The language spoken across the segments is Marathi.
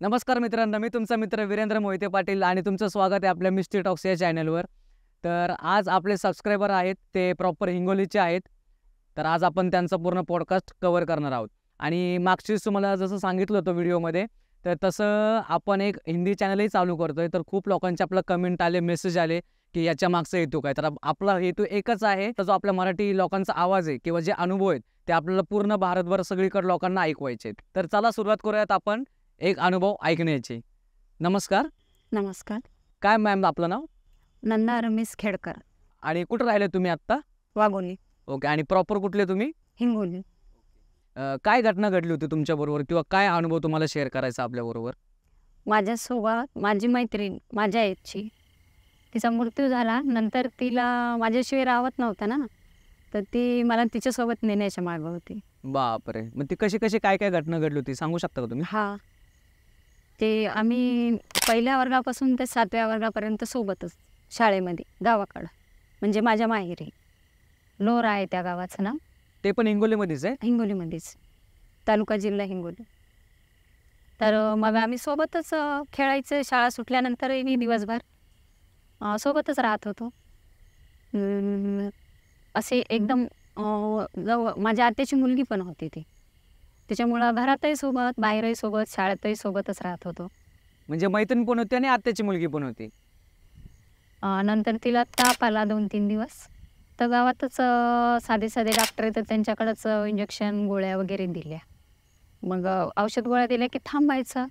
नमस्कार मित्रांनो, मी तुमचा मित्र वीरेंद्र मोहिते पाटील आणि तुमचं स्वागत आहे आपल्या मिस्ट्री टॉक्स या चॅनलवर. तर आज आपले सबस्क्रायबर आहेत ते प्रॉपर हिंगोलीचे आहेत. तर आज आपण त्यांचा पूर्ण पॉडकास्ट कव्हर करणार आहोत. आणि मागचीच तुम्हाला जसं सांगितलं होतं व्हिडिओमध्ये, तर तसं आपण एक हिंदी चॅनलही चालू करतोय. तर खूप लोकांचे आपलं कमेंट आले, मेसेज आले की याच्या मागचा हेतू काय. तर आपला हेतू एकच आहे, तर जो आपल्या मराठी लोकांचा आवाज आहे किंवा जे अनुभव आहेत ते आपल्याला पूर्ण भारतभर सगळीकडे लोकांना ऐकवायचे आहेत. तर चला सुरुवात करूयात आपण एक अनुभव ऐकण्याची. नमस्कार. नमस्कार. काय मॅम आपलं नाव? नंदा रमेश खेडकर, आणि कुठं राहिले तुम्ही आत्ता? वाघोली, ओके. आणि प्रॉपर कुठले तुम्ही? हिंगोली. काय घटना घडली होती तुमच्याबरोबर किंवा काय अनुभव तुम्हाला शेअर करायचा आपल्याबरोबर? माझ्यासोबत माझी मैत्रीण, माझ्या एजची, तिचा मृत्यू झाला. नंतर तिला माझ्याशिवाय राहत नव्हतं ना, तर ती मला तिच्यासोबत नेण्याच्या मागं होती. बापरे! मग ती कशी काय घटना घडली होती सांगू शकता का तुम्ही? हा, ते आम्ही पहिल्या वर्गापासून ते 7व्या वर्गापर्यंत सोबतच शाळेमध्ये, गावाकडं, म्हणजे माझ्या माहेरी. लोरा आहे त्या गावाचं नाव. ते पण हिंगोलीमध्येच आहे? हिंगोलीमध्येच, तालुका जिल्हा हिंगोली. तर मग आम्ही सोबतच खेळायचं. शाळा सुटल्यानंतरही दिवसभर सोबतच राहत होतो. असे एकदम जवळ माझ्या आत्याची मुलगी पण होती ती. त्याच्यामुळं घरातही सोबत, बाहेरही सोबत, शाळेतही सोबतच राहत होतो. म्हणजे मैत्रीण पण होती आणि आत्याची मुलगी पण होती. नंतर तिला ताप आला 2-3 दिवस. तर गावातच साधे डॉक्टर आहेत, तर त्यांच्याकडंच इंजेक्शन, गोळ्या वगैरे दिल्या. मग औषध गोळ्या दिल्या की थांबायचं.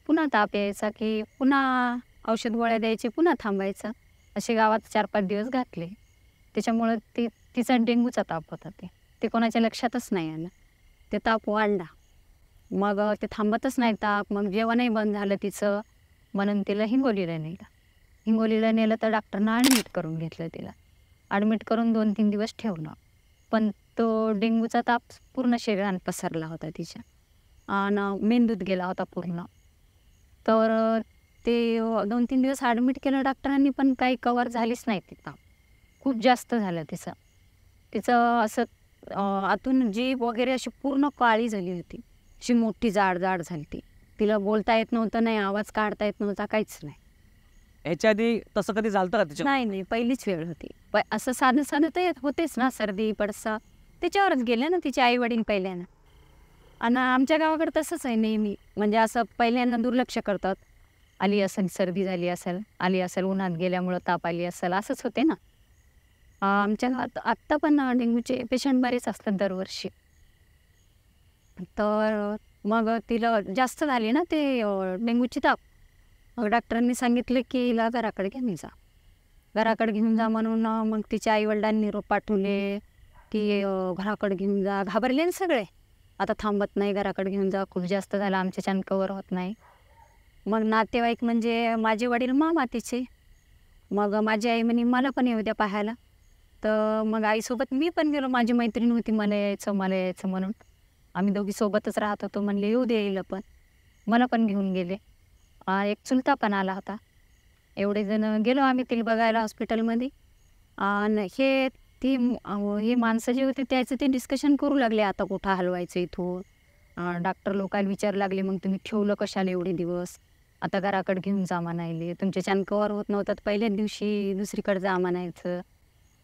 पुन्हा ताप यायचा की पुन्हा औषध गोळ्या द्यायचे, पुन्हा थांबायचं. असे गावात 4-5 दिवस घातले. त्याच्यामुळं तिचा डेंग्यूचा ताप होता ते कोणाच्या लक्षातच नाही आलं. ते ताप वाढला. मग ते थांबतच नाही ताप. मग जेवणही बंद झालं तिचं. म्हणून तिला हिंगोलीला नेलं तर डॉक्टरनं ॲडमिट करून घेतलं तिला. ॲडमिट करून 2-3 दिवस ठेवलं. पण तो डेंग्यूचा ताप पूर्ण शरीरात पसरला होता तिच्या आणि मेंदूत गेला होता पूर्ण. तर ते 2-3 दिवस ॲडमिट केलं डॉक्टरांनी, पण काही कव्हर झालीच नाही ती ताप. खूप जास्त झालं तिचं असं आतून जीभ वगैरे अशी पूर्ण काळी झाली होती. अशी मोठी जाड झाली ती. तिला बोलता येत नव्हतं, नाही आवाज काढता येत नव्हता, काहीच नाही. ह्याच्या आधी तसं कधी झालतं का तिच्या? नाही, पहिलीच वेळ होती. असं साधं तर येत होतेच ना, सर्दी पडसा, त्याच्यावरच गेले ना तिचे आई वडील पहिल्यानं. आणि आमच्या गावाकडे तसंच आहे नेहमी. म्हणजे असं पहिल्यांदा दुर्लक्ष करतात. आली असेल, सर्दी झाली असेल, उन्हात गेल्यामुळं ताप आली असेल, असंच होते ना. आमच्या गावात आत्ता पण डेंग्यूचे पेशंट बरेच असतात दरवर्षी. तर मग तिला जास्त झाली ना ते डेंग्यूची ताप. मग डॉक्टरांनी सांगितलं की हिला घराकडे घेऊन जा म्हणून. मग तिच्या आईवडिलांनी निरोप पाठवले की घराकडे घेऊन जा. घाबरले ना सगळे. आता थांबत नाही, घराकडे घेऊन जा, खूप जास्त झालं, आमच्याच्यानं कवर होत नाही. मग नातेवाईक म्हणजे माझे वडील मामा तिचे. मग माझी आई म्हणे मला पण येऊ द्या पाहायला. तर मग आईसोबत मी पण गेलो. माझी मैत्रीण होती, मला यायचं म्हणून. आम्ही दोघी सोबतच राहत होतो. म्हणले येऊ दे येईल पण. मला पण घेऊन गेले. एक चुलता पण आला होता. एवढे जण गेलो आम्ही तिला बघायला हॉस्पिटलमध्ये. आणि हे माणसं जे होते त्याचं ते डिस्कशन करू लागले, आता कुठं हलवायचं इथून. डॉक्टर लोकांना विचारू लागले, मग तुम्ही ठेवलं कशाला एवढे दिवस, आता घराकडे घेऊन जा म्हणायले, तुमच्या कवर होत नव्हतं तर पहिल्याच दिवशी दुसरीकडे जा म्हणायचं.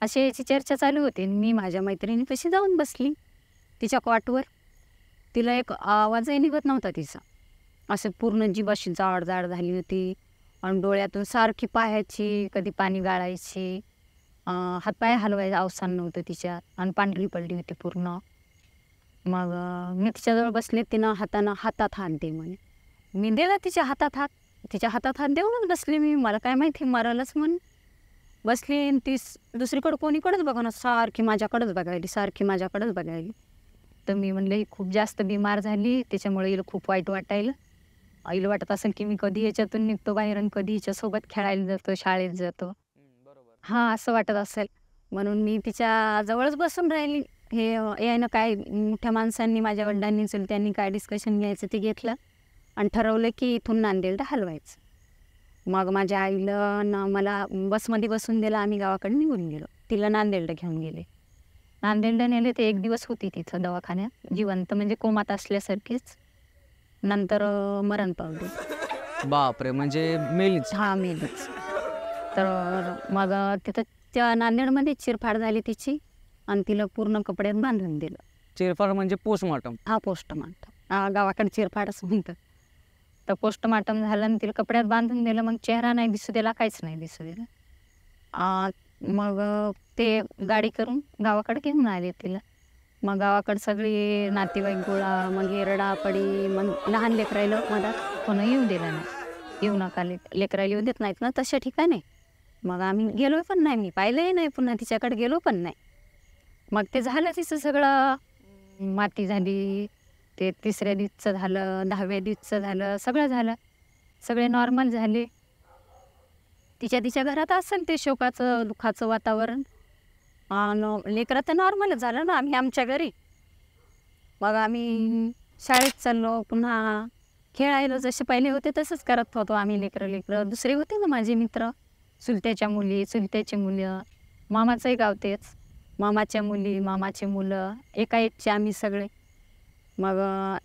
अशी याची चर्चा चालू होती. मी माझ्या मैत्रिणीपाशी जाऊन बसली तिच्या कॉटवर. तिला एक आवाजही निघत नव्हता तिचा. असं पूर्ण जीभ अशी जाड झाली होती. आणि डोळ्यातून सारखी पाहायची, कधी पाणी गाळायची. हातपाय हलवायचं अवसान नव्हतं तिच्यात. आणि पांढरी पडली होती पूर्ण. मग मी तिच्याजवळ बसले. तिनं हातात हात दे म्हणे. मी दिला तिच्या हातात हात देऊनच बसले मी. मला काय माहिती मरालच म्हणून बसली. आणि ती दुसरीकडं कोणीकडेच बघा, सारखी माझ्याकडेच बघायली. तर मी म्हणले ही खूप जास्त बिमार झाली, त्याच्यामुळे हिला खूप वाईट वाटायला. आईला वाटत असेल की मी कधी याच्यातून निघतो बाहेर आणि कधी हिच्यासोबत खेळायला जातो, शाळेत जातो. असं वाटत असेल म्हणून मी तिच्या जवळच बसून राहिली. हे यानं काय मोठ्या माणसांनी, माझ्या वडिलांनी, चुलत्यांनी काय डिस्कशन घ्यायचं ते घेतलं आणि ठरवलं की इथून नांदेडला हलवायचं. मग माझ्या आईला मला बसमध्ये बसून दिलं. आम्ही गावाकडे निघून गेलो. तिला नांदेडला घेऊन गेले. नांदेडला नेले तर 1 दिवस होती तिथं दवाखान्यात, जिवंत म्हणजे कोमात असल्यासारखीच. नंतर मरण पावली. बापरे, म्हणजे मेलीच. हा मेलीच. तर मग तिथं त्या नांदेडमध्ये चिरफाड झाली तिची आणि तिला पूर्ण कपड्यात बांधून दिलं. चिरफाड म्हणजे पोस्टमॉर्टम. हा पोस्टमार्टम, गावाकडे चिरफाडच म्हणतात. तर पोस्टमार्टम झालं आणि तिला कपड्यात बांधून दिलं. मग चेहरा नाही दिसू दिला, काहीच नाही दिसू दिलं. मग ते गाडी करून गावाकडे घेऊन आले तिला. मग गावाकडे सगळी नातेवाईक गोळा, मग एरडा पडी. मग लहान लेकरायला मधात कोणी येऊ दिलं नाही. येऊ नका, लेकरायला येऊ देत नाहीत ना तशा ठिकाणी. मग आम्ही गेलो पण नाही, मी पाहिलंही नाही, पुन्हा तिच्याकडे गेलो पण नाही. मग ते झालं तिचं सगळं, माती झाली, ते 3ऱ्या दिवसचं झालं, 10व्या दिवसचं झालं, सगळं झालं, सगळे नॉर्मल झाले. तिच्या घरात असेल ते शोकाचं दुःखाचं वातावरण. लेकरं तर नॉर्मलच झालं ना. आम्ही आमच्या घरी. मग आम्ही शाळेत चाललो, पुन्हा खेळायला जसे पहिले होते तसंच करत होतो आम्ही. लेकरं दुसरे होते ना माझे मित्र, चुलत्याच्या मुली, चुलत्याची मुलं, मामाचंही गाव तेच, मामाच्या मुली, मामाची मुलं, एका एजचे आम्ही सगळे. मग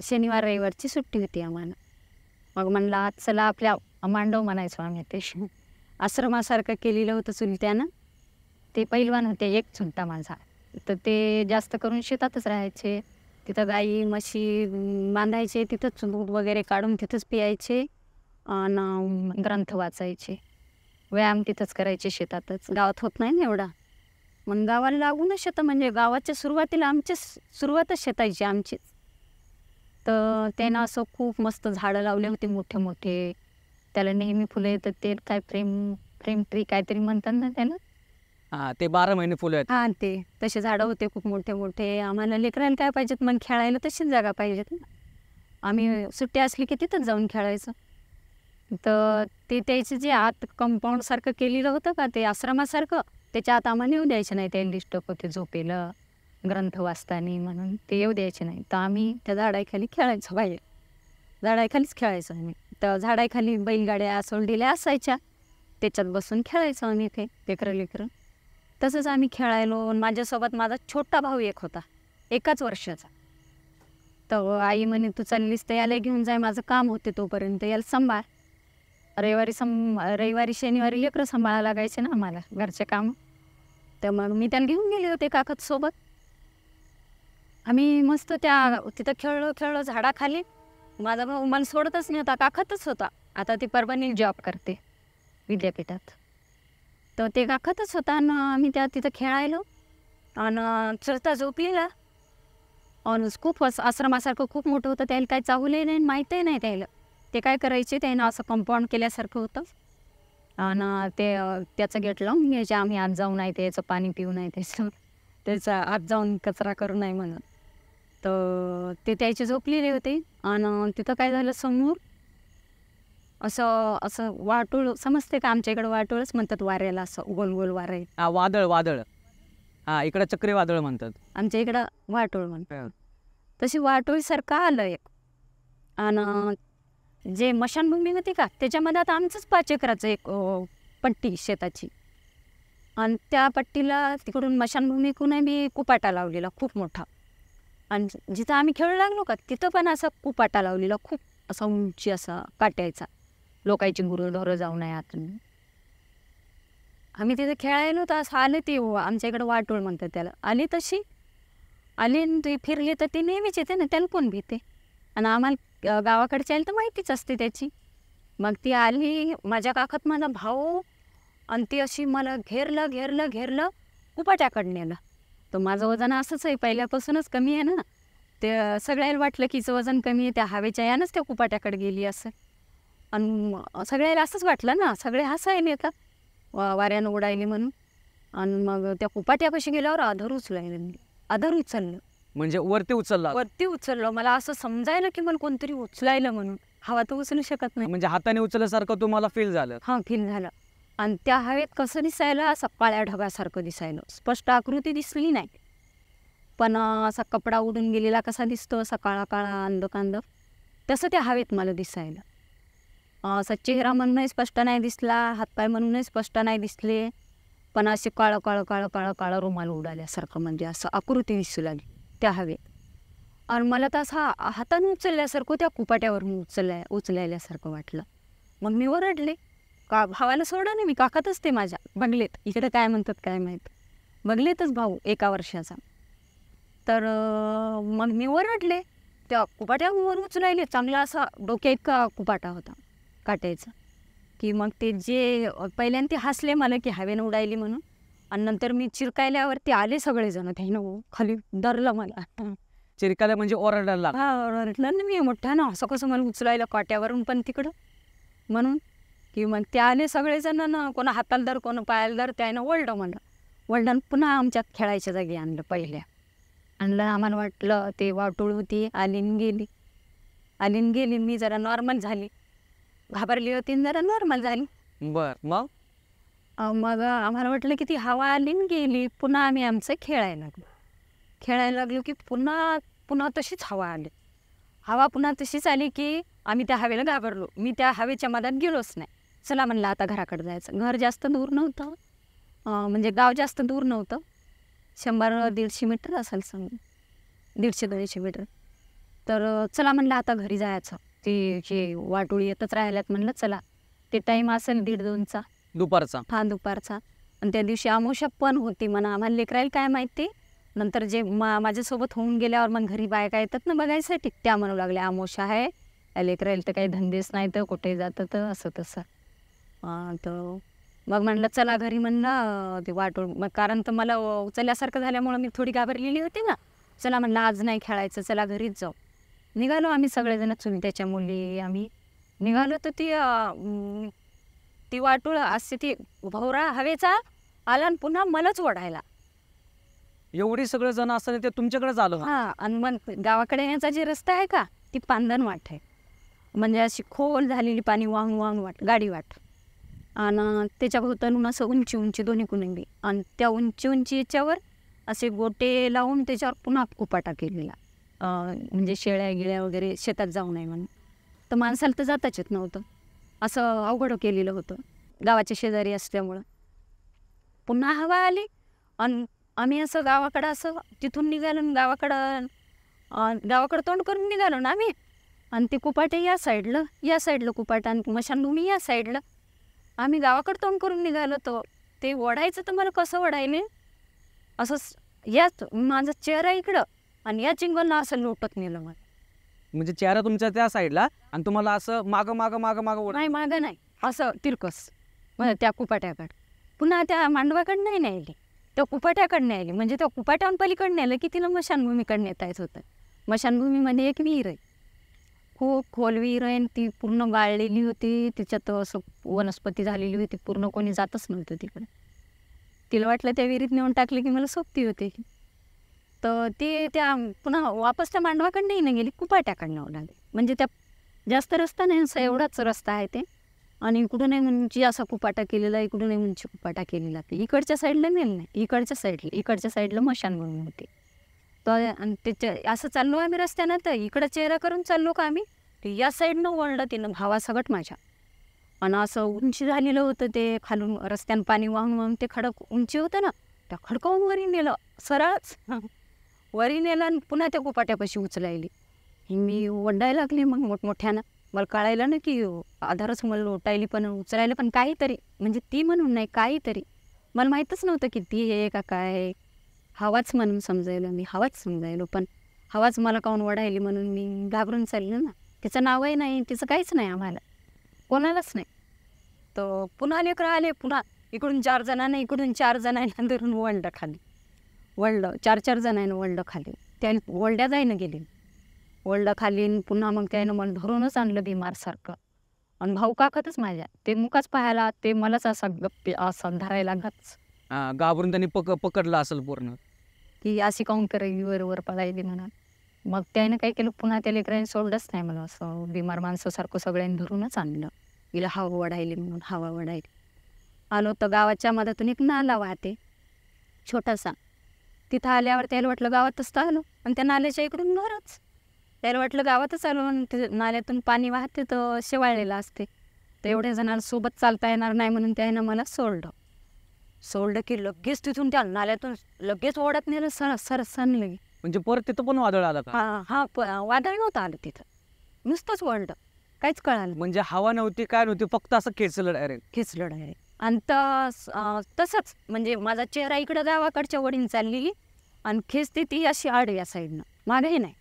शनिवार रविवारची सुट्टी होती आम्हाला. मग म्हणलं आज चला आपल्या मांडव म्हणायचो आम्ही ते. आश्रमासारखं केलेलं होतं चुलत्यानं. ते पैलवान होते, एक चुलता माझा. तर ते जास्त करून शेतातच राहायचे. तिथं गाई म्हशी बांधायचे, तिथंच दूध वगैरे काढून तिथंच पियायचे आणि ग्रंथ वाचायचे. व्यायाम तिथंच करायचे शेतातच. गावात होत नाही ना एवढा. मग गावाला लागूनच शेतं, म्हणजे गावाच्या सुरुवातीला आमची सुरुवातच शेतायची आमचीच. तर त्यानं असं खूप मस्त झाडं लावले होते मोठे मोठे. त्याला नेहमी फुलं येतात. ते काय फ्रेम ट्री काहीतरी म्हणतात ना त्याला. हा, ते 12 महिने फुलं आहेत. हा, ते तसे झाडं होते खूप मोठे मोठे. आम्हाला लेकरायला काय पाहिजेत, मग खेळायला तशीच जागा पाहिजेत ना. आम्ही सुट्टी असली की तिथंच जाऊन खेळायचं. तर ते त्याचे जे आत कंपाऊंड सारखं केलेलं होतं का, ते आश्रमासारखं, त्याच्या आत आम्हाला येऊ द्यायचे नाही. ते डिस्टर्ब होते झोपेला, ग्रंथ वाचताना, म्हणून ते येऊ द्यायचे नाही. तर आम्ही त्या झाडाखाली खेळायचो, बाहेर झाडाखालीच खेळायचो आम्ही. तर झाडाखाली बैलगाड्या सोडलेल्या असायच्या, त्याच्यात बसून खेळायचो आम्ही. ते लेकरं तसंच आम्ही खेळायलो. माझ्यासोबत माझा छोटा भाऊ एक होता, 1 वर्षाचा. तर आई म्हणे तू चाललीस तर याला घेऊन जाय, माझं काम होते तोपर्यंत, याला सांभाळ. रविवारी शनिवारी लेकरं सांभाळायला लागायचे ना आम्हाला घरचे काम. तर मग मी त्याला घेऊन गेले होते काकत सोबत. आम्ही मस्त तिथं खेळलो झाडाखाली. माझा भाऊ मला सोडतच नाही होता, काकतच होता. आता ते परभणी जॉब करते विद्यापीठात. तर ते काकतच होता आणि आम्ही तिथं खेळायलो. आणि चढता झोपलेला. आणि खूप आश्रमासारखं खूप मोठं होतं. त्याला काय चावलंही नाही, माहीतही नाही त्याला. ते काय करायचे, त्यानं असं कंपाऊंड केल्यासारखं होतं. आणि त्याचं गेट लावून घ्यायचे. आम्ही आत जाऊ नाही त्याचं, पाणी पिऊ नाही त्याचा आत जाऊन कचरा करू नाही म्हणून. तर ते त्याचे झोपलेले होते. आणि तिथं काय झालं, समोर असं वाटोळ, समजते का, आमच्या इकडं वाटोळच म्हणतात वाऱ्याला, असं गोल गोल वारं आहे. वादळ. हा, इकडं चक्रीवादळ म्हणतात, आमच्या इकडं वाटोळ म्हणतात. तशी वाटोळीसारखं आलं एक. आणि जे मशानभूमी होती का, त्याच्यामध्ये आता आमचंच 5 एकराचं एक पट्टी शेताची. आणि त्या पट्टीला तिकडून मशानभूमीकडून बी कुपाटा लावलेला खूप मोठा. आणि जिथं आम्ही खेळू लागलो का, तिथं पण असा कुपाटा लावलेला खूप असा उंची, असा काट्याचा, लोकांची गुरंढोरं जाऊ नये आतून. आम्ही तिथे खेळायलो तर असं आले ते, आमच्या इकडं वाटोळ म्हणतात त्याला. आली तशी आली ते फिरले तर ते नेहमीच येते ना, त्याला कोण भीते. आणि आम्हाला गावाकडची आली तर माहितीच असते त्याची. मग ती आली, माझ्या काकात माझा भाऊ, आणि ती अशी मला घेरलं कुपाट्याकडे नेलं. तर माझं वजन असंच आहे, पहिल्यापासूनच कमी आहे ना. ते सगळ्याला वाटलं की हिचं वजन कमी आहे, त्या हवेच्या यानंच त्या कुपाट्याकडे गेली असं. आणि सगळ्याला असंच वाटलं ना, सगळे हसायले आता वाऱ्यानं उडायले म्हणून. आणि मग त्या कुपाट्यापाशी गेल्यावर आधर उचललं. म्हणजे वरती उचललं. मला असं समजायला की मला कोणतरी उचलायलं म्हणून. हवा तर उचलू शकत नाही, म्हणजे हाताने उचलल्यासारखं तुम्हाला फील झालं. हां, फील झालं. आणि त्या हवेत कसं दिसायला, असं काळ्या ढगासारखं दिसायलं. स्पष्ट आकृती दिसली नाही, पण असा कपडा उडून गेलेला कसा दिसतो, असा काळा काळा अंधकांध, तसं त्या हवेत मला दिसायला. असा चेहरा म्हणूनही स्पष्ट नाही दिसला, हातपाय म्हणूनही स्पष्ट नाही दिसले, पण असे काळं काळं काळं काळं काळं रुमाल उडाल्यासारखं, म्हणजे असं आकृती दिसू लागली त्या हवेत. आणि मला तर असं हाताने उचलल्यासारखं त्या कुपाट्यावरून उचलायल्यासारखं वाटलं. मग मी ओरडले, का भावाला सोडा नाही, मी काकातच ते माझ्या बंगलेत, इकडे काय म्हणतात काय माहीत, बंगलेतच भाऊ 1 वर्षाचा. तर मग मी ओरडले, त्या कुपाट्यावर उचलायले, चांगला असा डोक्या इतका कुपाटा होता काट्याचा. की मग ते जे पहिल्यांदा ते हसले मला की हवेनं उडायली म्हणून, आणि नंतर मी चिरकायल्यावरती आले सगळेजण, त्यानं खाली धरलं मला. चिरकाल्या म्हणजे ओरडायला लागला. हा, ओरडलं ना मी मोठ्यानं, असं कसं मला उचलायला काट्यावरून पण तिकडं म्हणून. की मग ते आले सगळेजण ना, कोणा हाताला धर कोणा पायाला धर, त्यानं ओरडलं मला. वडिलांनी पुन्हा आमच्या खेळायच्या जागी आणलं. पहिल्या आणलं, आम्हाला वाटलं ते वाटोळ होती, आलीन गेली. मी जरा नॉर्मल झाली, घाबरली होती आणि जरा नॉर्मल झाली. बर, मग मग आम्हाला वाटलं की ती हवा आली आणि गेली. पुन्हा आम्ही आमचं खेळायला लागलो की पुन्हा तशीच हवा आली. हवा पुन्हा तशीच आली की आम्ही त्या हवेला घाबरलो. मी त्या हवेच्या मधात गेलोच नाही. चला म्हणलं आता घराकडे जायचं. घर जास्त दूर नव्हतं, म्हणजे गाव जास्त दूर नव्हतं, 100-150 मीटर असेल, समजा 150-200 मीटर. तर चला म्हणलं आता घरी जायचं. ते हे वाटोळी येतच राहिल्यात म्हणलं, चला. ते टाईम असेल 1:30-2चा दुपारचा. हा, दुपारचा. आणि त्या दिवशी अमावस्या पण होती म्हणा, आम्हाला लेकरायला काय माहिती. नंतर जे माझ्यासोबत होऊन गेल्यावर मग घरी बायका येतात ना बघायसाठी, त्या म्हणू लागल्या अमावस्या आहे, या लेकरायला तर काही धंदेच नाही, तर कुठे जातं तर असं तसं. तर मग म्हणलं चला घरी. म्हणलं ते वाटोळ, मग कारण तर मला उचलल्यासारखं झाल्यामुळं मी थोडी घाबरलेली होती ना. चला म्हणलं आज नाही खेळायचं, चला घरीच जाऊ. निघालो आम्ही सगळेजण, चुलत्याच्या मुली, आम्ही निघालो. तर ती वाटोळ असे ती भवरा हवेचा आला आणि पुन्हा मलाच ओढायला. एवढी सगळे जण असताना ते तुमच्याकडेच आलं. हा, आणि मग गावाकडे येण्याचा जे रस्ता आहे का, ती पांदण वाट आहे, म्हणजे अशी खोल झालेली, पाणी वाहून वाट, गाडी वाट. आणि त्याच्या भोवतालून असं उंची दोन्ही कुणबी, आणि त्या उंची याच्यावर असे गोटे लावून त्याच्यावर पुन्हा कुपाटा केलेला, म्हणजे शेळ्या गिळ्या वगैरे शेतात जाऊ नये म्हणून. तर माणसाला तर जाताच येत नव्हतं, असं अवघड केलेलं होतं गावाच्या शेजारी असल्यामुळं. पुन्हा हवा आली आणि आम्ही असं गावाकडं, असं तिथून निघालो, गावाकडं तोंड करून निघालो ना आम्ही. आणि ते कुपाटे या साईडला कुपाटा, आणि मशानभूमी या साईडला. आम्ही गावाकडं तोंड करून निघालो. तो ते ओढायचं तर मला कसं ओढायले, असं याच माझा चेहरा इकडं आणि या चिंगलनं असं लोटत नेलं मला. म्हणजे चेहरा तुमच्या त्या साईडला आणि तुम्हाला असं मागं नाही, मागं नाही, असं तिरकस त्या कुपाट्याकडं. पुन्हा त्या मांडवाकडं नाही न्यायली, त्या कुपाट्याकडं न्यायली. म्हणजे त्या कुपाट्याहून पलीकडं नेलं की तिला मशानभूमीकडं नेता येत होतं. मशानभूमीमध्ये एक विहीर आहे, खूप खोल विहीर आहे, आणि ती पूर्ण गाळलेली होती. तिच्यात असं वनस्पती झालेली होती, पूर्ण कोणी जातच नव्हतं तिकडे. तिला वाटलं त्या विहिरीत नेऊन टाकले की मला सोबती होते. तर ती त्या पुन्हा वापस त्या मांडवाकडं नाही गेली, कुपाट्याकडं न्यावं लागले. म्हणजे त्या जास्त रस्ता नाही, असं एवढाच रस्ता आहे ते. आणि इकडून उंची असा कुपाटा केलेला, इकडून उंची कुपाटा केलेला. ते इकडच्या साईडला नेलं नाही, इकडच्या साईडला मशानभूमी होती. तर आणि त्याच्या असं चाललो आम्ही रस्त्यानं, तर इकडं चेहरा करून चाललो का आम्ही, ते या साईडनं वळलं तिनं भावासगट माझ्या. आणि असं उंची झालेलं होतं ते, खालून रस्त्यानं पाणी वाहून ते खडक उंची होतं ना, त्या खडकावून वरी नेलं, सरळच वरी नेलं. आणि पुन्हा त्या कुपाट्यापाशी उचलायली. मी ओरडायला लागली मग मोठमोठ्यानं. मला कळायला ना की आधारच मला लोटायली, पण उचलायला पण काहीतरी, म्हणजे ती म्हणून नाही, काहीतरी मला माहीतच नव्हतं की ती आहे का काय आहे. हवाच म्हणून समजायलो, पण हवाच मला काऊन ओढायली म्हणून मी घाबरून चाललो ना. तिचं नावही नाही, तिचं काहीच नाही, आम्हाला कोणालाच नाही. तर पुन्हा लेकरं आले, पुन्हा इकडून 4 जणांना धरून वळलं खाली, 4 जणांना वळलं खाली. त्या वळड्या जाईनं गेली, वळलं खाली. पुन्हा मग त्यानं मला धरूनच आणलं बिमारसारखं. आणि भाऊ काकातच माझ्या, ते मुखाच पाहायला, ते मलाच असा गप्पी असा धरायला गच. घाबरून त्यांनी पकडलं असेल पूर्ण, की अशी काऊन करायली, वर पडायली म्हणा. मग त्यानं काय केलं, पुन्हा त्या लेकरांनी सोडलंच नाही मला, असं बिमार माणसासारखं सगळ्यांनी धरूनच आणलं. हिला हवा वडायली म्हणून, हवा वडायली. आलो तर गावाच्या मधातून एक नाला वाहते छोटासा. तिथं आल्यावर त्याला वाटलं गावातच तर आलो, आणि त्या नाल्याच्या इकडून घरच. त्याला वाटलं गावातच आलो, आणि ते नाल्यातून पाणी वाहते तर शेवाळलेलं असते. तर एवढ्या जणांना सोबत चालता येणार नाही म्हणून त्यानं मला सोडलं की लगेच तिथून त्या नाल्यातून लगेच ओढत नेलं, सरस लगे. म्हणजे परत तिथं पण वादळ आलं का? वादळ नव्हतं आलं तिथं, नुसतंच वळलं, काहीच कळालं नाही. म्हणजे हवा नव्हती काय नव्हती, फक्त असं खेचलं डायरेक्ट. खेचलं डायरेक्ट. आणि तसंच म्हणजे माझा चेहरा इकडं गावाकडच्या वडीन चाललेली आणि खेचते ती अशी आडव्या साईडनं, मागेही नाही,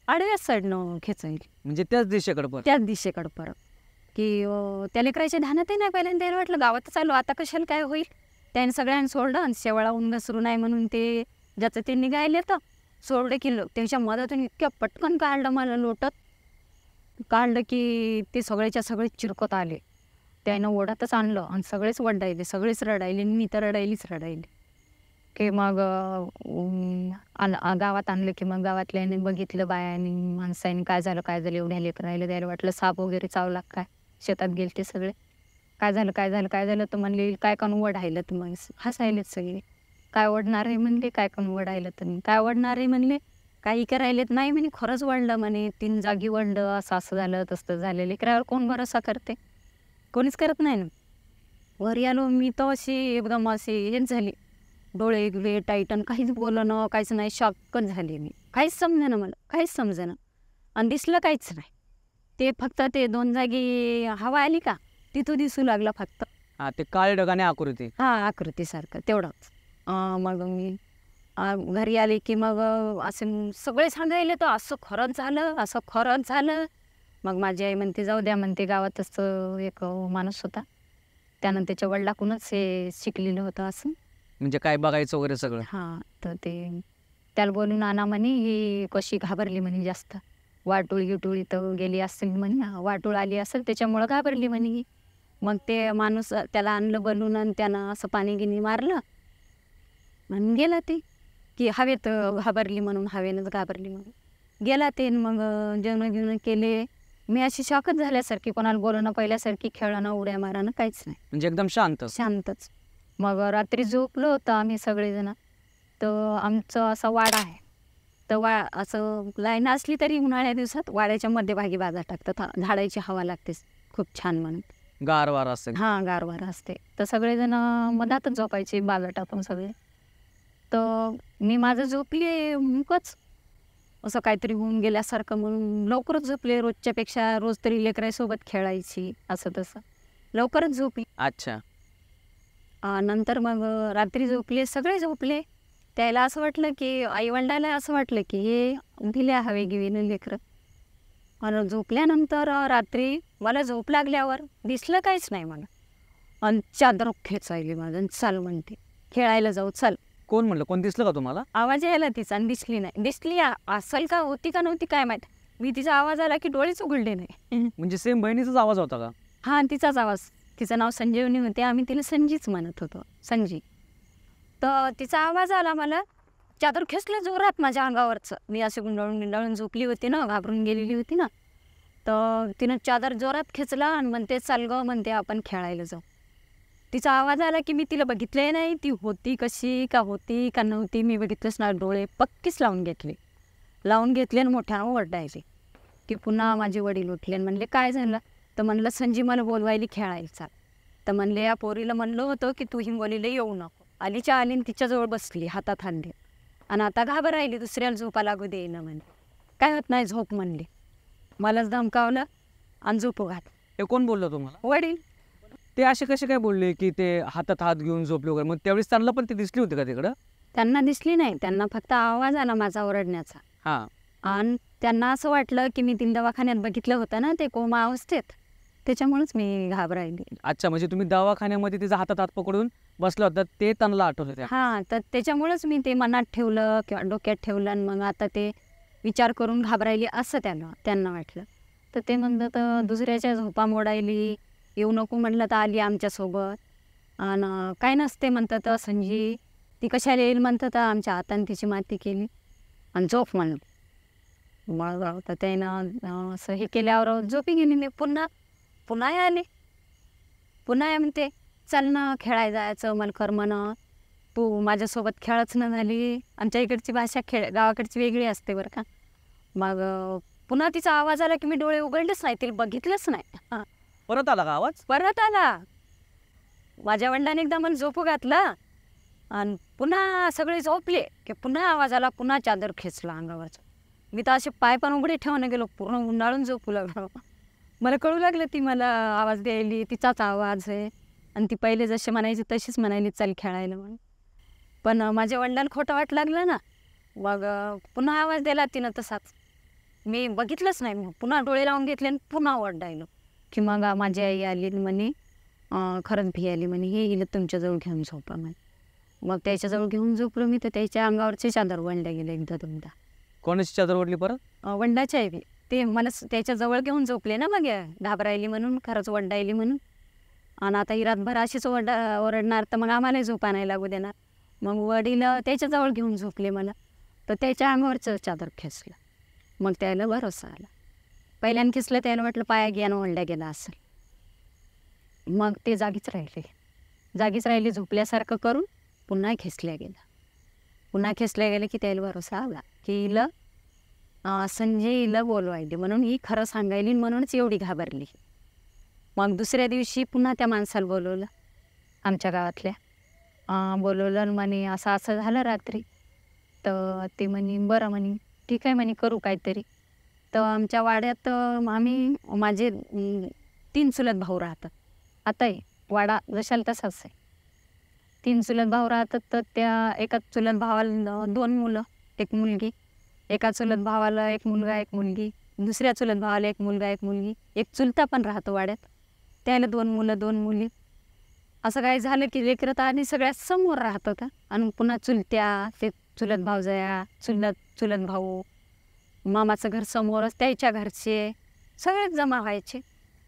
आडव्या साईडनं खेचायली, म्हणजे त्याच दिशेकडे परत. त्याच दिशेकडं परत. की त्या लेकराच्या ध्यानातही नाही. पहिल्यांदा त्याला वाटलं गावात चालू, आता कशाला काय होईल. त्याने सगळ्यांनी सोडलं आणि शेवाळाहून घसरू नाही म्हणून ते ज्याचं ते निघायले तर सोडलं की त्याच्या मधातून इतक्या पटकन काढलं मला लोटत, काढलं की ते सगळ्याच्या सगळे चिरकत आले. त्यानं ओढतच आणलं आणि सगळेच वडायले, सगळेच रडायले, मी तर रडायलीच रडायले. की मग गावात आणलं की मग गावातल्याने बघितलं, बायानी माणसाने काय झालं एवढ्या लेकरायला. द्यायला वाटलं साप वगैरे चावला काय, शेतात गेले ते सगळे. काय झालं तर म्हणले काय कान वडायलं. तर मग हसायलेच सगळे. काय ओढणार आहे म्हणले, काय कान वडायलं. तर काय ओढणार आहे म्हणले, काही करायलेत नाही म्हणे, खरंच वळलं म्हणे, 3 जागी वळलं, असं झालं तसं झालं. लेकरावर कोण भरोसा करते, कोणीच करत नाही ना. वरी आलो मी तर अशी एकदम अशी हेच झाली, डोळे गिळे टाईटन, काहीच बोलणं काहीच नाही, शॉकच झाली मी. काहीच समजेना मला, काहीच समजेना. आणि दिसलं काहीच नाही. ते फक्त ते 2 जागी हवा आली का तिथं दिसू लागलं फक्त. ते काळे ढगाने आकृती. आकृतीसारखं तेवढंच. मग मी घरी आले की मग असे सगळे सांगायले तर असं खरंच झालं. मग माझी आई म्हणते जाऊ द्या, म्हणते गावातच एक माणूस होता, त्यानं त्याच्या वडिलाकडूनच हे शिकलेलं होतं असं, म्हणजे काय बघायचं वगैरे सगळं. तर ते त्याला बोलून आणा म्हणे. ही कशी घाबरली म्हणे जास्त, वाटुळी तर गेली असेल म्हणे, वाटूळ आली असेल त्याच्यामुळं घाबरली म्हणे. मग ते माणूस त्याला आणलं बोलून आणि त्यानं असं पाणी गिनी मारलं आणि गेला ते, की हवेत घाबरली म्हणून, हवेनंच घाबरली म्हणून गेला ते. मग जेवण केले. मी अशी शॉकच झाल्यासारखी, कोणाला बोलणं पहिल्यासारखी, खेळणं उड्या मारणं काहीच नाही, म्हणजे एकदम शांतच. मग रात्री झोपलो होतं आम्ही सगळेजण. तर आमचं असा वाडा आहे, तर असं लाईन असली तरी उन्हाळ्या दिवसात वाड्याच्या मध्यभागी बाजा टाकतात, झाडाची हवा लागतेच खूप छान म्हणून, गारवार असते. गारवार असते. तर सगळेजण मधातच झोपायचे बाजा टाकून सगळे. तर मी माझं झोपले मुकच, असं काहीतरी होऊन गेल्यासारखं म्हणून लवकरच झोपले. रोजच्यापेक्षा रोज तरी लेकरासोबत खेळायची, असं तसं लवकरच झोपली. अच्छा. नंतर मग रात्री झोपले, सगळे झोपले. त्याला असं वाटलं की आईवडिलाला असं वाटलं की हे दिल्या हवे गिवीनं लेकरं. आणि झोपल्यानंतर रात्री मला झोप लागल्यावर दिसलं काहीच नाही मला. आणि चादर खेचायली माझं, चाल म्हणते खेळायला जाऊ चल. कोण म्हणलं, कोण दिसलं का तुम्हाला? आवाज यायला तिचा आणि दिसली नाही. दिसली असेल का, होती का नव्हती काय माहीत. मी तिचा आवाज आला की डोळेच उघडले नाही. म्हणजे सेम बहिणीचाच आवाज होता का? तिचाच आवाज. तिचं नाव संजीवनी होते, आम्ही तिला संजीच म्हणत होतो, संजी. तर तिचा आवाज आला मला, चादर खेचलं जोरात माझ्या अंगावरचं. मी अशी गुंडाळून झोपली होती ना, घाबरून गेलेली होती ना. तर तिनं चादर जोरात खेचला आणि म्हणते चाल गं, म्हणते आपण खेळायला जाऊ. तिचा आवाज आला की मी तिला बघितले नाही, ती होती कशी का होती का नव्हती मी बघितलंच नाही. डोळे पक्कीच लावून घेतले आणि मोठ्यानं ओरडायचे की पुन्हा माझे वडील उठले आणि म्हणले काय झालं. तर म्हणलं संजी मला बोलवायली खेळायला चाल. तर म्हणले या पोरीला म्हणलं होतं की तू हिंगोलीला येऊ नको. आलीच्या आलीन तिच्याजवळ बसली, हातात हात दे, आणि आता घाबरायली, दुसऱ्याला झोपा लागू देईना म्हणले. काय होत नाही झोप म्हणले. मलाच धमकावलं आणि झोपू घात. हे कोण बोललं तुम्हाला? वडील. ते असे कसे काय बोलले की ते हातात हात घेऊन झोपले वगैरे? मग त्यावेळेस त्यांना पण ती दिसली होती का तिकडं? त्यांना दिसली नाही, त्यांना फक्त आवाज आला माझा ओरडण्याचा. आणि त्यांना असं वाटलं की मी 3 दवाखान्यात बघितलं होतं ना ते कोमा अवस्थेत, त्याच्यामुळेच मी घाबरायली. अच्छा, म्हणजे तुम्ही दवाखान्यामध्ये तिचा हातात हात पकडून बसला होता, ते त्यांना आठवलं? तर त्याच्यामुळेच मी ते मनात ठेवलं किंवा डोक्यात ठेवलं आणि मग आता ते विचार करून घाबरायली असं त्यांना वाटलं. तर ते म्हणलं तर दुसऱ्याच्या झोपा मोडायली, येऊ नको म्हणलं तर आली आमच्यासोबत. आणि काय नसते म्हणतं तर संजी, ती कशाला येईल म्हणतं तर आमच्या हाताने तिची माती केली आणि झोप म्हणलं. मग तर त्यानं असं हे केल्यावर झोपी गेली. मी पुन्हा आले. पुन्हा म्हणते चल ना खेळायला जायचं. मला करमणं, तू माझ्यासोबत खेळच न झाली. आमच्या इकडची भाषा गावाकडची वेगळी असते बरं का. मग पुन्हा तिचा आवाज आला की मी डोळे उघडलेच नाही, तिला बघितलंच नाही. परत आला का आवाज? परत आला. माझ्या वडिलांनी एकदा मला झोपू घातला आणि पुन्हा सगळे झोपले की पुन्हा आवाज आला, पुन्हा चादर खेचला अंगावरचं. मी तर असे पाय पण उघडे ठेवून गेलो, पूर्ण उन्हाळून झोपू लागलो. मला कळू लागलं ती मला आवाज द्यायली, तिचाच आवाज आहे. आणि ती पहिले जसे म्हणायची तशीच म्हणायली, चल खेळायला म्हणून. पण माझ्या वडिलांना खोटं वाट लागलं ना, मग पुन्हा आवाज दिला तिनं तसाच. मी बघितलंच नाही, मग पुन्हा डोळे लावून घेतले आणि पुन्हा ओरडायलो की मग माझी आई आली म्हणे, खरंच भी आली म्हणे, हे हिला तुमच्याजवळ घेऊन झोपा म्हणे. मग त्याच्याजवळ घेऊन झोपलो मी, तर त्याच्या अंगावरचे चादर वळल्या गेले एकदा दोनदा. कोणाची चादर ओढली परत? वंडाच्या आई ते मला त्याच्याजवळ घेऊन झोपले ना, मग घाबरायली म्हणून, खरंच वंडायली म्हणून. आणि आता ही रातभर अशीच ओरडणार, तर मग आम्हालाही झोपा नाही लागू देणार. मग वडील त्याच्याजवळ घेऊन झोपले मला, तर त्याच्या अंगावरचं चादर खेचलं. मग त्याला भरोसा आला. पहिल्यानं खेचलं त्याला वाटलं पाया घ्यानं ओढल्या गेला असेल. मग ते जागीच राहिले झोपल्यासारखं करून पुन्हा खेचल्या गेलं की त्याला भरोसा आला की हिला संजय हिला बोलवायली म्हणून ही खरं सांगायली, म्हणूनच एवढी घाबरली. मग दुसऱ्या दिवशी पुन्हा त्या माणसाला बोलवलं, आमच्या गावातल्या बोलवलं म्हणे असं असं झालं रात्री. तर ते म्हणे बरं म्हणे ठीक आहे म्हणे, करू काहीतरी. तर आमच्या वाड्यात माझे 3 चुलत भाऊ राहतात. आताही वाडा जशाल तसाच आहे. 3 चुलत भाऊ राहतात. तर त्या एका चुलत भावाला 2 मुलं 1 मुलगी, एका चुलत भावाला 1 मुलगा 1 मुलगी, दुसऱ्या चुलत भावाला 1 मुलगा 1 मुलगी, एक चुलता पण राहतो वाड्यात, त्याला 2 मुलं 2 मुली. असं काय झालं की लेकरं तर आणि सगळ्यात समोर राहत होता. आणि पुन्हा चुलत्या, ते चुलत भावजया, चुलत भाऊ, मामाचं घर समोरच, त्याच्या घरचे सगळेच जमा व्हायचे.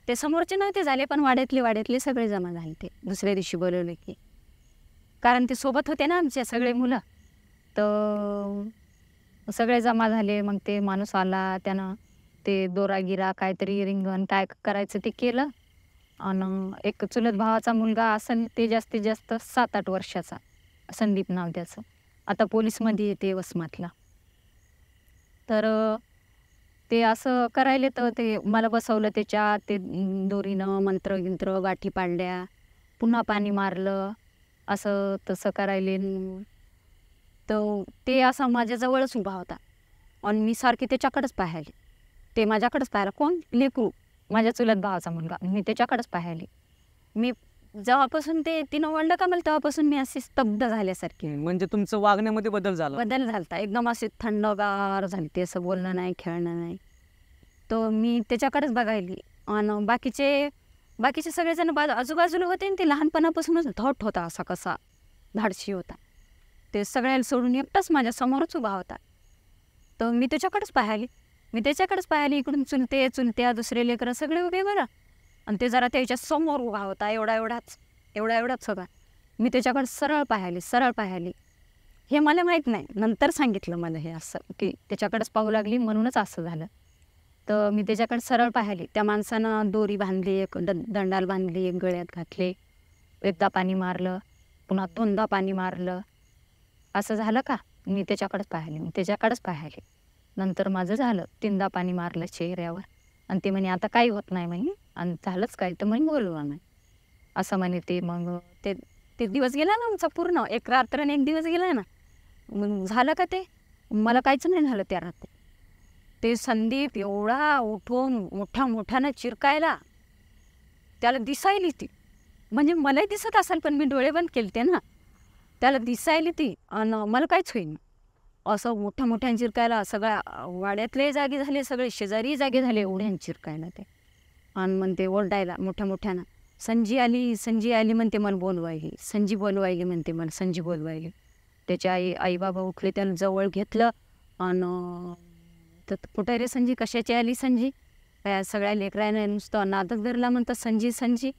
ते समोरचे नव्हते झाले, पण वाड्यातले सगळे जमा झाले. ते दुसऱ्या दिवशी बोलवले की, कारण ते सोबत होते ना आमचे सगळे मुलं, तर सगळे जमा झाले. मग ते माणूस आला, त्यानं ते दोरागिरा काहीतरी रिंगण काय करायचं ते केलं. आणि एक चुलत भावाचा मुलगा असेल, ते जास्तीत जास्त 7-8 वर्षाचा, संदीप नाव त्याचं, आता पोलीसमध्ये येते वसमातला. तर ते असं करायले, तर ते मला बसवलं त्याच्यात, ते दोरीनं मंत्र गाठी पाडल्या, पुन्हा पाणी मारलं, असं तसं करायले. तर ते असं माझ्याजवळच उभा होता आणि मी सारखी त्याच्याकडेच पाहायले. ते माझ्याकडेच पाहायला, कोण लेकरू, माझ्या चुलत भावाचा मुलगा, मी त्याच्याकडेच पाहायले. मी जेव्हापासून ते तिनं ओळलं का मला, तेव्हापासून मी अशी स्तब्ध झाल्यासारखी. म्हणजे तुमचं वागण्यामध्ये बदल झालता, एकदम असे थंडगार झाली. ते असं बोलणं नाही, खेळणं नाही. तो मी त्याच्याकडेच बघायली. आणि बाकीचे सगळेजण आजूबाजूला होते, आणि ते लहानपणापासूनच धट होता, असा कसा धाडशी होता. ते सगळ्याला सोडून एकटाच माझ्या समोरच उभा होता. तर मी त्याच्याकडेच पाहिली. इकडून चुलत्या दुसरे लेकरं सगळे उभे बरं, आणि ते जरा त्याच्या समोर उभा होता, एवढाच होता. मी त्याच्याकडे सरळ पाहिली. हे मला माहीत नाही, नंतर सांगितलं मला हे असं, की त्याच्याकडेच पाहू लागली म्हणूनच असं झालं. तर मी त्याच्याकडे सरळ पाहिली. त्या माणसानं दोरी बांधली, एक दंडाल बांधली, एक गळ्यात घातले, एकदा पाणी मारलं, पुन्हा 2दा पाणी मारलं. असं झालं का, मी त्याच्याकडेच पाहिली. नंतर माझं झालं, 3दा पाणी मारलं चेहऱ्यावर. आणि ते म्हणे आता काही होत नाही म्हणे, आणि झालंच काय तर म्हणे बोलवा नाही असं म्हणे. ते मग ते दिवस गेला ना आमचा, पूर्ण 1 रात्र आणि 1 दिवस गेला ना. मग झालं का ते, मला काहीच नाही झालं त्या रात्री. ते संदीप एवढा उठून मोठ्यानं चिरकायला, त्याला दिसायली ती, म्हणजे मलाही दिसत असेल पण मी डोळे बंद केलते ना, त्याला दिसायली ती. आणि मला काहीच होईना, असं मोठ्यानं चिरकायला. सगळ्या वाड्यातले जागे झाले, सगळे शेजारी जागे झाले, एवढ्यानं चिरकायला ते. आणि म्हणते ओरडायला मोठ्यानं, संजी आली म्हणते मला बोलवायली, संजी बोलवायली. त्याच्या आई बाबा उठले, त्याला जवळ घेतलं. आणि तर कुठे रे संजी, कशाची आली संजी, काय सगळ्या लेकरायने नुसतं नादच धरला. म्हणतं संजी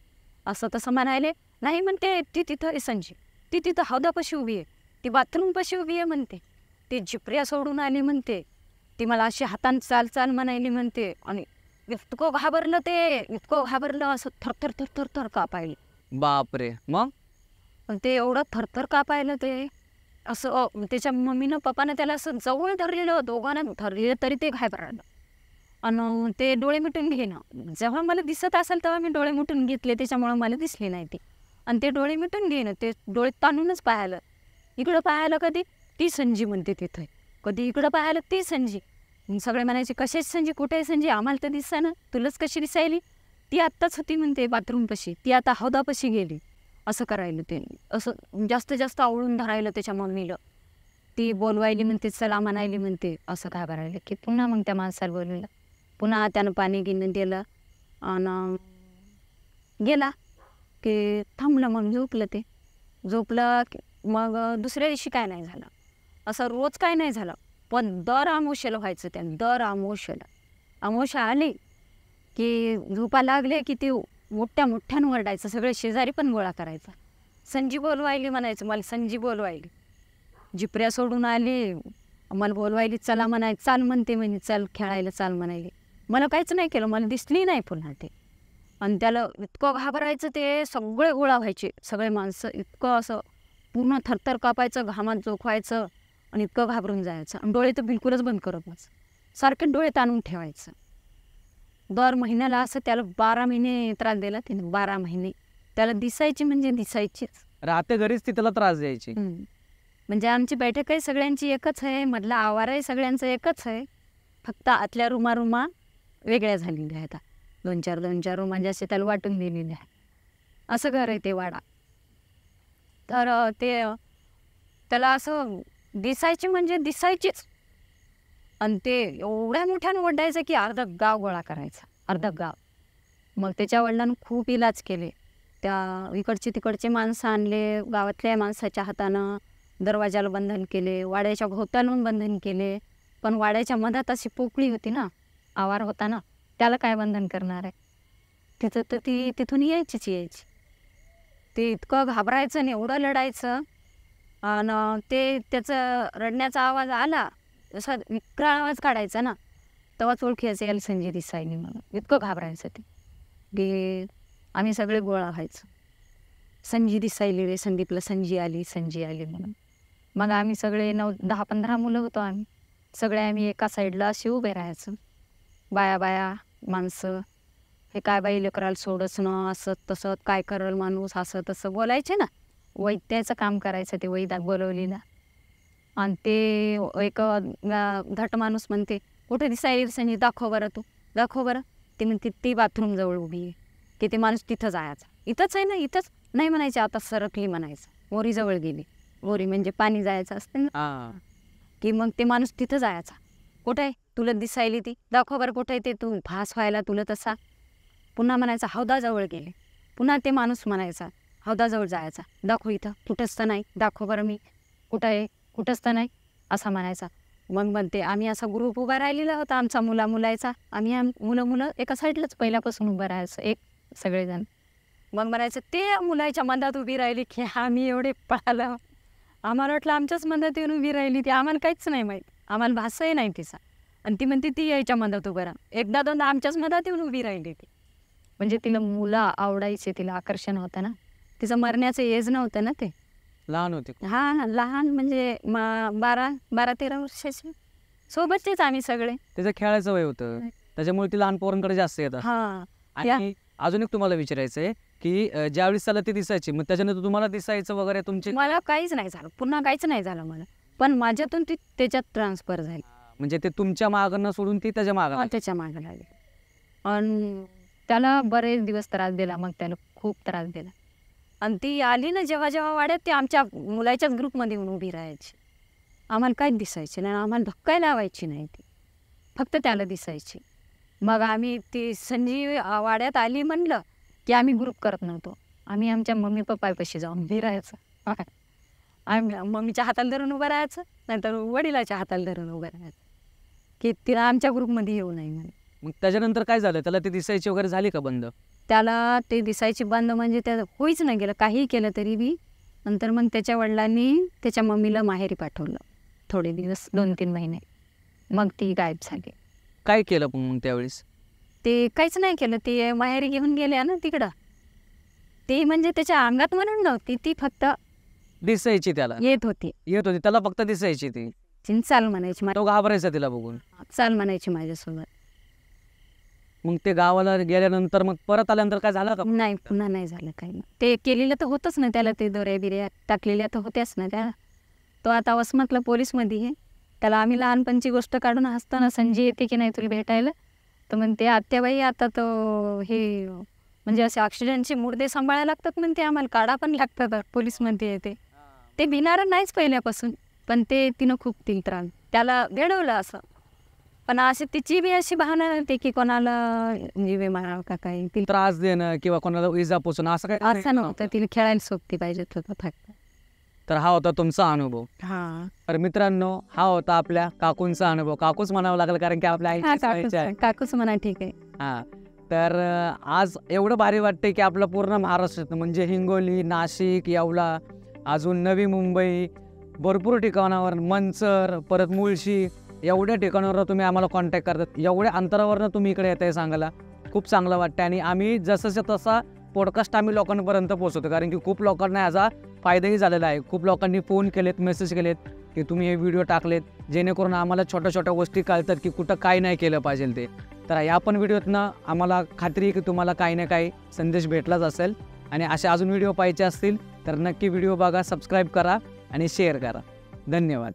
असं तसं म्हणायले. नाही म्हणते, ती तिथं आहे संजी, ती तिथं हौदापाशी उभी आहे, ती बाथरूमपाशी उभी आहे म्हणते, ती झिपऱ्या सोडून आली म्हणते, ती मला अशी हातान चाल म्हणायली म्हणते. आणि इतकं घाबरलं, असं थरथर कापायला. बापरे. मग ते एवढं थरथर कापायला, ते असं त्याच्या मम्मीनं पप्पानं त्याला असं जवळ धरलेलं, दोघांना धरलेलं, तरी ते घाबरलं. आणि ते डोळे मिटून घेणं, जेव्हा मला दिसत असेल तेव्हा मी डोळे मिटून घेतले, त्याच्यामुळं मला दिसले नाही ते. आणि ते डोळे मिटून घेणं, ते डोळे ताणूनच पाहिलं, इकडं पाहायला कधी ती संजी म्हणते तिथं, कधी इकडं पाहायला ती संजी. मग सगळे म्हणायचे कशाची संजी, कुठे आहे संजी, आम्हाला तर दिसा ना, तुलाच कशी दिसायली, ती आत्ताच होती म्हणते बाथरूमपाशी, ती आता हौदापाशी गेली. असं करायला ते, असं जास्त जास्त आवडून धरायला त्याच्या मम्मीला. ती बोलवायली म्हणते, चला म्हणायली म्हणते, असं काय करायला की पुन्हा मग त्या माणसाला बोलवलं. पुन्हा त्यानं पाणी गिनं दिलं आणि गेला की थांबलं. मग झोपलं ते. झोपलं मग दुसऱ्या दिवशी काय नाही झालं, असं रोज काय नाही झालं. पण दर अमावस्येला व्हायचं त्यानं, दर अमावस्येला. अमावस्या आली की झोपा लागले की ते मोठ्या मोठ्यानं ओरडायचं, सगळे शेजारी पण गोळा करायचा. संजी बोलवायली म्हणायचं, मला संजी बोलवायली. जिपऱ्या सोडून आली, मला बोलवायली, चला म्हणाय, चाल म्हणते म्हणे, चल खेळायला चाल म्हणायली. मला काहीच नाही केलं, मला दिसली नाही पुन्हा ते. आणि त्याला इतकं घाबरायचं, ते सगळे गोळा व्हायचे, सगळे माणसं. इतकं असं पूर्ण थरथर कापायचं, घामात जोखवायचं आणि इतकं घाबरून जायचं. आणि डोळे तर बिलकुलच बंद करत नव्हतं, सारखे डोळे ताणून ठेवायचं. दर महिन्याला असं त्याला 12 महिने त्रास दिला तिने, 12 महिने त्याला दिसायची म्हणजे दिसायचीच. राहते घरीच ती त्याला त्रास द्यायची. म्हणजे आमची बैठक आहे सगळ्यांची एकच आहे, मधला आवार आहे सगळ्यांचं एकच आहे, फक्त आतल्या रुमा वेगळ्या झालेल्या आहेत. 2-4 रूमा जसे त्याला वाटून दिलेले आहे. असं घर आहे ते वाडा. तर ते त्याला असं दिसायची म्हणजे दिसायचीच. आणि ते एवढ्या मोठ्यानं ओरडायचं की अर्धा गाव गोळा करायचा, अर्धा गाव. मग त्याच्या वडिलांनी खूप इलाज केले. त्या इकडचे तिकडचे माणसं आणले, गावातल्या माणसाच्या हातानं दरवाजाला बंधन केले, वाड्याच्या भोवतालून बंधन केले. पण वाड्याच्या मधात अशी पोकळी होती ना, आवार होता ना, त्याला काय बंधन करणार आहे. तिथं तर ती तिथून यायची. ते इतकं घाबरायचं आणि एवढं लढायचं. आणि ते त्याचं रडण्याचा आवाज आला, असा विक्राळ आवाज काढायचा ना, तेव्हाच ओळखायचं याला संजी दिसायली म्हणून. इतकं घाबरायचं ते की आम्ही सगळे गोळा व्हायचो, संजी दिसायली रे, संदीपला संजी आली म्हणून. मग आम्ही सगळे 9-10-15 मुलं होतो आम्ही. सगळे आम्ही एका साईडला असे उभे राहायचो, बाया माणसं. हे काय बाई लेकराला सोडच ना, असं तसं, काय करल माणूस, असं तसं बोलायचे ना. वैद्याचं काम करायचं ते, वैद्यात बोलवलेला. आणि ते एक धट माणूस म्हणते, कुठे दिसायली संजी, दाखव बरं तू, दाखव बरं. ती म्हणते ती बाथरूम जवळ उभी आहे, की ते माणूस तिथं जायचा. इथंच आहे ना, इथंच नाही म्हणायचे, आता सरकली म्हणायचं. मोरीजवळ गेली, मोरी म्हणजे पाणी जायचं असते ना, की मग ते माणूस तिथं जायचा. कुठं आहे, तुला दिसायली ती, दाखव बरं कुठं आहे ते, तू भास व्हायला तुला तसा. पुन्हा म्हणायचा हौदाजवळ गेले, पुन्हा ते माणूस म्हणायचा हौदाजवळ जायचा, दाखव इथं, कुठंच तर नाही, दाखव बरं मी, कुठं आहे, कुठंच तर नाही, असा म्हणायचा. मग म्हणते आम्ही असा ग्रुप उभा राहिलेला होता आमचा मुलाचा. आम्ही मुलं एका साईडलाच पहिल्यापासून उभं राहायचं, एक सगळेजण. मग म्हणायचं ते मुलाच्या मधात उभी राहिली की आम्ही एवढे पळालो, आम्हाला वाटलं आमच्याच मधात येऊन उभी राहिली ती, आम्हाला काहीच नाही माहीत, आम्हाला भाषाही नाही तिचा. आणि ती म्हणते ती यायच्या मधात उभं राहा, एकदा दोनदा आमच्याच मधात येऊन उभी राहिली ती. म्हणजे तिला मुलं आवडायचे, तिला आकर्षण होतं ना, तिचं मरण्याचं एज नव्हतं ना, ते लहान होते. हा लहान म्हणजे 12-13 वर्षाचे सोबतचेच आम्ही सगळे. त्याचं खेळायचं वय होतं, त्याच्यामुळे ती लहान पोरांकडे जास्त येतात. आणि अजून एक तुम्हाला विचारायचं आहे की ज्यावेळेस त्याला ती दिसायची, मग त्याच्यानंतर तुम्हाला दिसायचं वगैरे तुमचे? मला काहीच नाही झालं, पुन्हा काहीच नाही झालं मला. पण माझ्यातून ती त्याच्यात ट्रान्सफर झाली. म्हणजे ते तुमच्या मागं सोडून ती त्याच्या मागं? त्याच्या मागं लागली. आणि त्याला बरेच दिवस त्रास दिला, मग त्याला खूप त्रास दिला. आणि ती आली ना जेव्हा वाड्यात, ती आमच्या मुलाच्याच ग्रुपमध्ये येऊन उभी राहायची. आम्हाला काहीच दिसायची नाही, आम्हाला धक्काय लावायची नाही ती, फक्त त्याला दिसायची. मग आम्ही ती संजी वाड्यात आली म्हणलं की आम्ही ग्रुप करत नव्हतो, आम्ही आमच्या मम्मी पप्पापाशी जाऊन उभी राहायचं. आम्ही मम्मीच्या हाताला धरून उभं राहायचं, नाहीतर वडिलाच्या हाताला धरून उभं राहायचं, की तिला आमच्या ग्रुपमध्ये येऊ नये म्हणून. मग त्याच्यानंतर काय झालं, त्याला ती दिसायची वगैरे झाली का बंद? त्याला ते दिसायची बंद म्हणजे त्या होईच नाही गेलं, काही केलं तरी बी. नंतर मग त्याच्या वडिलांनी त्याच्या मम्मीला माहेरी पाठवलं थोडे दिवस, 2-3 महिने. मग ती गायब झाली. काय केलं मग त्यावेळेस? ते काहीच नाही केलं, ते माहेरी घेऊन गेल्या ना तिकडं. ते म्हणजे त्याच्या अंगात म्हणून नव्हती ती, फक्त दिसायची, त्याला येत होती त्याला फक्त दिसायची ती. चाल म्हणायची, तो घाबरायचा तिला बघून, चाल म्हणायची माझ्यासोबत. मग ते गावाला गेल्यानंतर मग परत आल्यानंतर काय झालं का? नाही, पुन्हा नाही झालं काही. ते केलेलं तर होतच ना त्याला, ते दोऱ्या बिऱ्या टाकलेल्या तर होत्याच ना त्याला. तो आता वसमतला पोलीसमध्ये आहे. त्याला आम्ही लहानपणची गोष्ट काढून हसताना, संजय येते की नाही तुला भेटायला, तर म्हणते आत्याबाई आता तो हे म्हणजे असे ॲक्सिडेंटचे मुर्दे सांभाळायला लागतात म्हणते, आम्हाला काढा पण लागतात पोलीसमध्ये येते. ते भिणारं नाहीच पहिल्यापासून, पण ते तिनं खूप त्रास त्याला भेडवलं असं. पण अशी तिची बी अशी भावना नव्हती की कोणाला जीवे मारावं का काही. तिला त्रास देणं किंवा कोणाला इजा पोचणं असं काही असं नव्हतं, तिला खेळायला सोबती पाहिजे होतं फक्त. तर हा होता तुमचा अनुभव. हां, तर मित्रांनो, हा होता आपल्या काकूंचा अनुभव. काकूच म्हणावं लागलं कारण की आपल्या आई काकूच म्हणा ठीक आहे. हां. तर आज एवढं भारी वाटते की आपलं पूर्ण महाराष्ट्रात म्हणजे हिंगोली, नाशिक, येवला, अजून नवी मुंबई, भरपूर ठिकाणावर, मंचर, परत मुळशी, एवढ्या ठिकाणावर तुम्ही आम्हाला कॉन्टॅक्ट करतात. एवढ्या अंतरावरनं तुम्ही इकडे येत आहे सांगायला खूप चांगलं वाटतं. आणि आम्ही जसंच्या तसा पॉडकास्ट आम्ही लोकांपर्यंत पोहोचवतो कारण की खूप लोकांना याचा फायदाही झालेला आहे. खूप लोकांनी फोन केलेत, मेसेज केलेत की तुम्ही हे व्हिडिओ टाकलेत, जेणेकरून आम्हाला छोट्या छोट्या गोष्टी कळतात की कुठं काय नाही केलं पाहिजे ते. तर या पण व्हिडिओतनं आम्हाला खात्री आहे की तुम्हाला काही ना काही संदेश भेटलाच असेल. आणि असे अजून व्हिडिओ पाहिजे असतील तर नक्की व्हिडिओ बघा, सबस्क्राईब करा आणि शेअर करा. धन्यवाद.